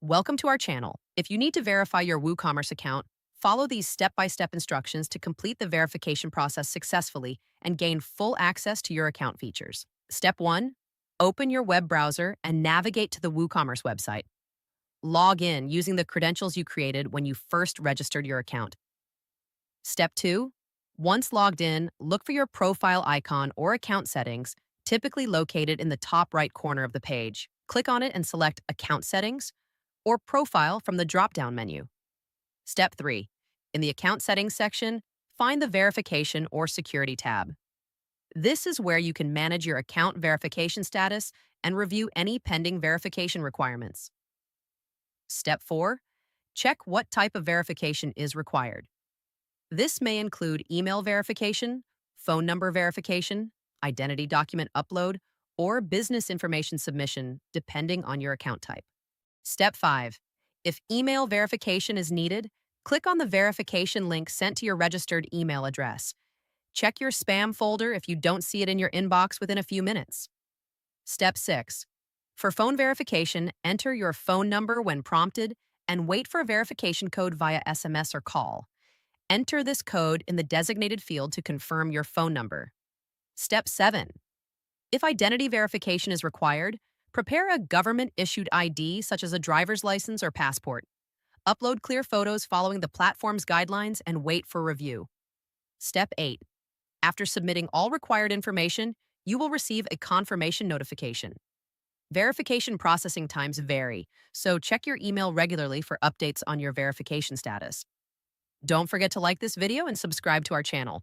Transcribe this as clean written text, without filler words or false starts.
Welcome to our channel. If you need to verify your WooCommerce account, follow these step-by-step instructions to complete the verification process successfully and gain full access to your account features. Step 1. Open your web browser and navigate to the WooCommerce website. Log in using the credentials you created when you first registered your account. Step 2. Once logged in, look for your profile icon or account settings, typically located in the top right corner of the page. Click on it and select Account Settings or Profile from the drop-down menu. Step 3. In the Account Settings section, find the Verification or Security tab. This is where you can manage your account verification status and review any pending verification requirements. Step 4. Check what type of verification is required. This may include email verification, phone number verification, identity document upload, or business information submission, depending on your account type. Step 5. If email verification is needed, click on the verification link sent to your registered email address. Check your spam folder if you don't see it in your inbox within a few minutes. Step 6. For phone verification, enter your phone number when prompted and wait for a verification code via SMS or call. Enter this code in the designated field to confirm your phone number. Step 7. If identity verification is required, prepare a government-issued ID such as a driver's license or passport. Upload clear photos following the platform's guidelines and wait for review. Step 8. After submitting all required information, you will receive a confirmation notification. Verification processing times vary, so check your email regularly for updates on your verification status. Don't forget to like this video and subscribe to our channel.